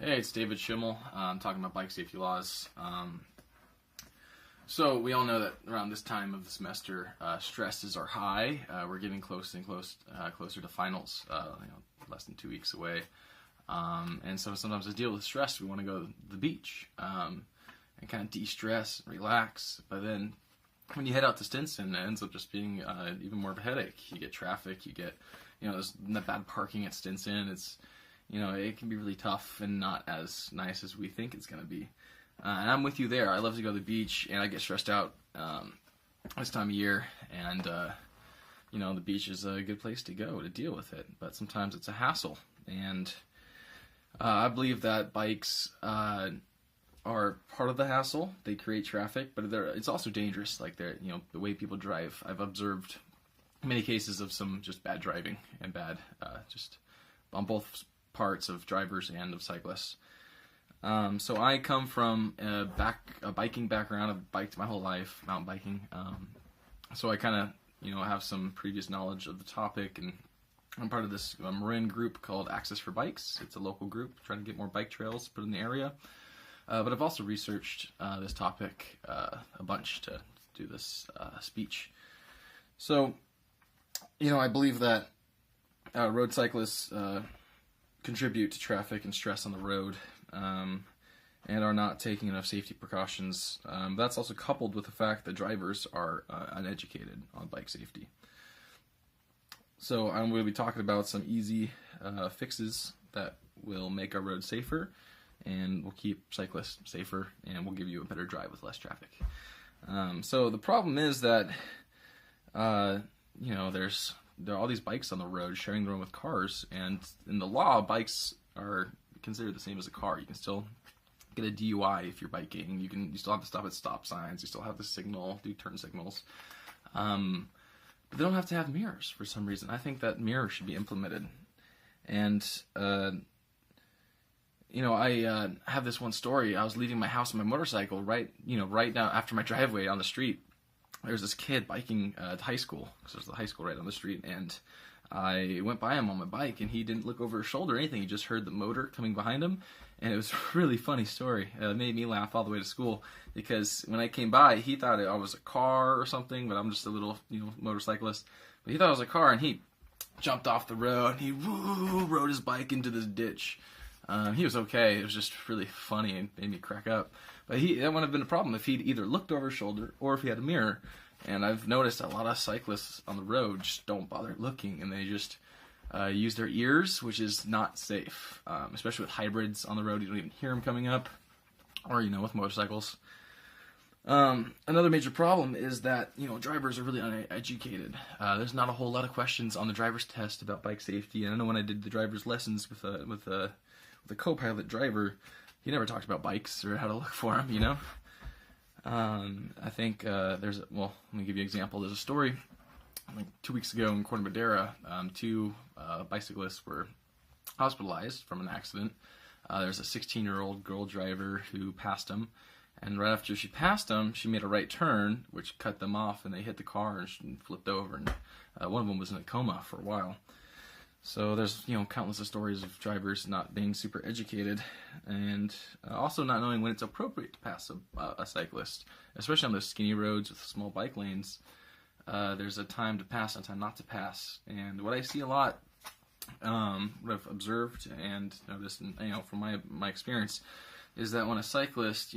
Hey, it's David Schimmel. I'm talking about bike safety laws. So we all know that around this time of the semester, stresses are high. We're getting closer to finals, less than 2 weeks away. And so sometimes to deal with stress, we want to go to the beach and kind of de-stress, relax. But then when you head out to Stinson, it ends up just being even more of a headache. You get traffic, you get, there's bad parking at Stinson. It's, it can be really tough and not as nice as we think it's going to be. And I'm with you there. I love to go to the beach, and I get stressed out this time of year. And, the beach is a good place to go to deal with it. But sometimes it's a hassle. And I believe that bikes are part of the hassle. They create traffic, but it's also dangerous. Like the way people drive. I've observed many cases of some just bad driving and bad just on both parts of drivers and of cyclists. So I come from a biking background. I've biked my whole life, mountain biking. So I kind of have some previous knowledge of the topic, and I'm part of this Marin group called Access for Bikes. It's a local group trying to get more bike trails put in the area. But I've also researched this topic a bunch to do this speech. So, I believe that road cyclists contribute to traffic and stress on the road and are not taking enough safety precautions. That's also coupled with the fact that drivers are uneducated on bike safety. So I'm going to be talking about some easy fixes that will make our roads safer and will keep cyclists safer and will give you a better drive with less traffic. So the problem is that there are all these bikes on the road sharing the road with cars, and in the law, bikes are considered the same as a car. You can still get a DUI if you're biking. You still have to stop at stop signs. You still have to do turn signals. But they don't have to have mirrors for some reason. I think that mirrors should be implemented. And I have this one story. I was leaving my house on my motorcycle right down after my driveway on the street. There was this kid biking to high school, because there's the high school right on the street, and I went by him on my bike, and he didn't look over his shoulder or anything. He just heard the motor coming behind him, and it was a really funny story. It made me laugh all the way to school, because when I came by, he thought I was a car or something, but I'm just a little, motorcyclist. But he thought I was a car, and he jumped off the road, and he rode his bike into this ditch. He was okay. It was just really funny and made me crack up. But that wouldn't have been a problem if he'd either looked over his shoulder or if he had a mirror. And I've noticed a lot of cyclists on the road just don't bother looking, and they just use their ears, which is not safe, especially with hybrids on the road. You don't even hear them coming up, or with motorcycles. Another major problem is that drivers are really uneducated. There's not a whole lot of questions on the driver's test about bike safety. And I know when I did the driver's lessons with a co-pilot driver, he never talked about bikes or how to look for them, I think let me give you an example. There's a story, like 2 weeks ago in Corte Madera, two bicyclists were hospitalized from an accident. There's a 16-year-old girl driver who passed them, and right after she passed them, she made a right turn, which cut them off, and they hit the car and flipped over, and one of them was in a coma for a while. So there's, countless of stories of drivers not being super educated and also not knowing when it's appropriate to pass a cyclist, especially on those skinny roads with small bike lanes. There's a time to pass and a time not to pass. And what I see a lot, what I've observed and noticed, from my experience, is that when a cyclist,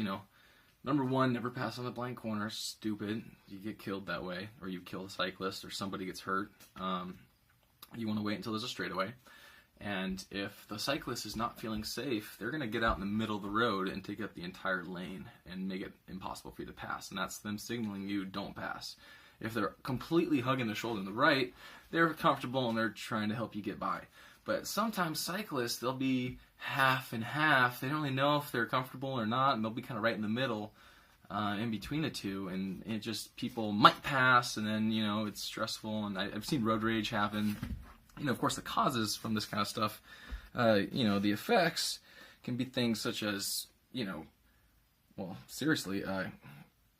number one, never pass on the blind corner. Stupid. You get killed that way, or you kill a cyclist, or somebody gets hurt. You want to wait until there's a straightaway, and if the cyclist is not feeling safe, they're going to get out in the middle of the road and take up the entire lane and make it impossible for you to pass, and that's them signaling you don't pass. If they're completely hugging the shoulder on the right, they're comfortable and they're trying to help you get by. But sometimes cyclists, they'll be half and half. They don't really know if they're comfortable or not, and they'll be kind of right in the middle, in between the two, and it just, people might pass, and then, it's stressful, and I've seen road rage happen. Of course, the causes from this kind of stuff, the effects can be things such as, seriously,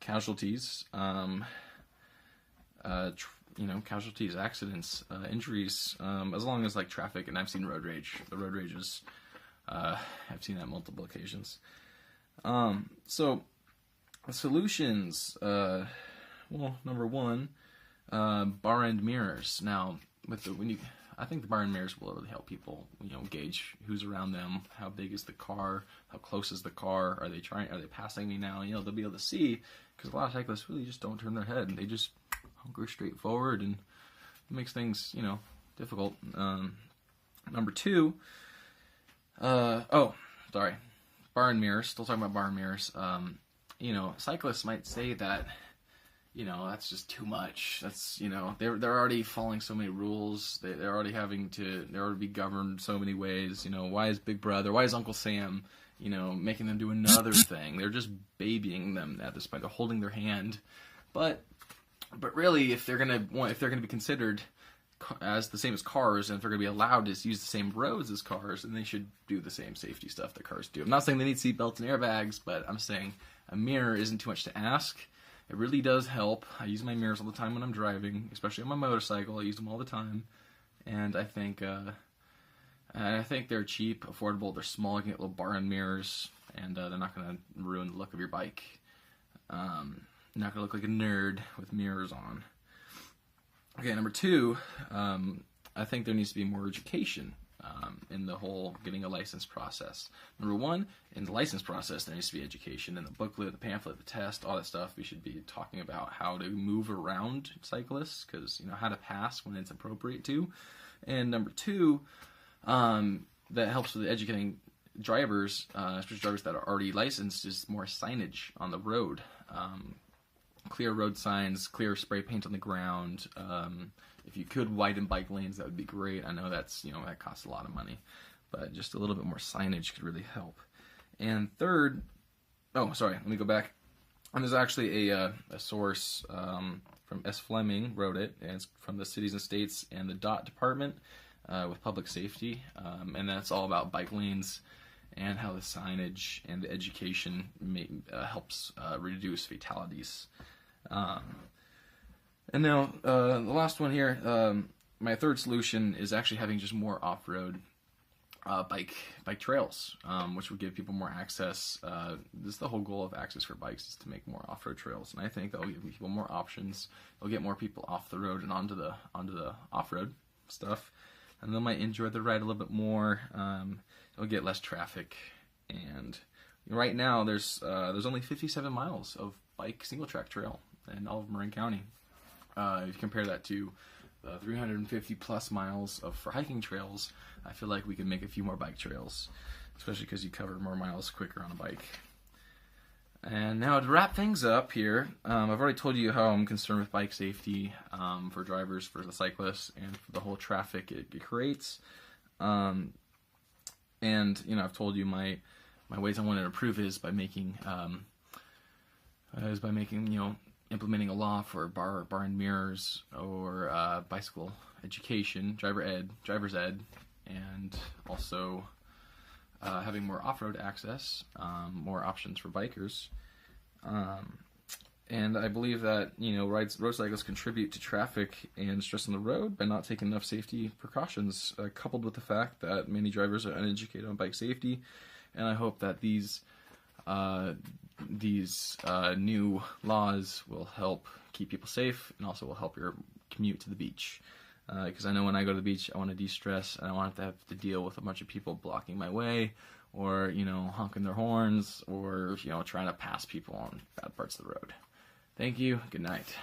casualties, casualties, accidents, injuries, as long as traffic, and I've seen road rage. The road rage is I've seen that multiple occasions. So solutions. Well, number one, bar end mirrors. Now, I think the bar end mirrors will really help people, gauge who's around them, how big is the car, how close is the car, are they passing me now? They'll be able to see, because a lot of cyclists really just don't turn their head, and they just hunker straight forward, and it makes things, difficult. Number two, bar end mirrors. Still talking about bar end mirrors. Cyclists might say that, that's just too much. That's, they're already following so many rules. They're already be governed so many ways. Why is Big Brother, why is Uncle Sam, making them do another thing? They're just babying them at this point. They're holding their hand. But really, if they're gonna be considered as the same as cars, and if they're gonna be allowed to use the same roads as cars, then they should do the same safety stuff that cars do. I'm not saying they need seatbelts and airbags, but I'm saying a mirror isn't too much to ask. It really does help. I use my mirrors all the time when I'm driving, especially on my motorcycle. I use them all the time, and I think they're cheap, affordable. They're small. You can get little bar end mirrors, and they're not going to ruin the look of your bike. You're not going to look like a nerd with mirrors on. Okay, number two, I think there needs to be more education in the whole getting a license process. Number one, in the license process, there needs to be education. In the booklet, the pamphlet, the test, all that stuff, we should be talking about how to move around cyclists, because, how to pass when it's appropriate to. And number two, that helps with educating drivers, especially drivers that are already licensed, is more signage on the road. Clear road signs, clear spray paint on the ground. If you could widen bike lanes, that would be great. I know that's, that costs a lot of money, but just a little bit more signage could really help. And third, let me go back. And there's actually a source from S. Fleming wrote it, and it's from the Cities and States and the DOT Department with Public Safety, and that's all about bike lanes and how the signage and the education helps reduce fatalities. And now, the last one here, my third solution is actually having just more off-road bike trails, which would give people more access. This is the whole goal of Access for Bikes, is to make more off-road trails, and I think that'll give people more options. It'll get more people off the road and onto the off-road stuff, and they might enjoy the ride a little bit more. It'll get less traffic, and right now there's only 57 miles of bike single-track trail in all of Marin County. If you compare that to 350 plus miles for hiking trails, I feel like we could make a few more bike trails, especially because you cover more miles quicker on a bike. And now to wrap things up here, I've already told you how I'm concerned with bike safety for drivers, for the cyclists, and for the whole traffic it creates. And I've told you my ways I want to improve is by making implementing a law for bar and mirrors, or bicycle education, driver's ed, and also having more off-road access, more options for bikers. And I believe that road cyclists contribute to traffic and stress on the road by not taking enough safety precautions, coupled with the fact that many drivers are uneducated on bike safety. And I hope that these new laws will help keep people safe, and also will help your commute to the beach. Because I know when I go to the beach, I want to de-stress, and I want to have to deal with a bunch of people blocking my way, or honking their horns, or trying to pass people on bad parts of the road. Thank you. Good night.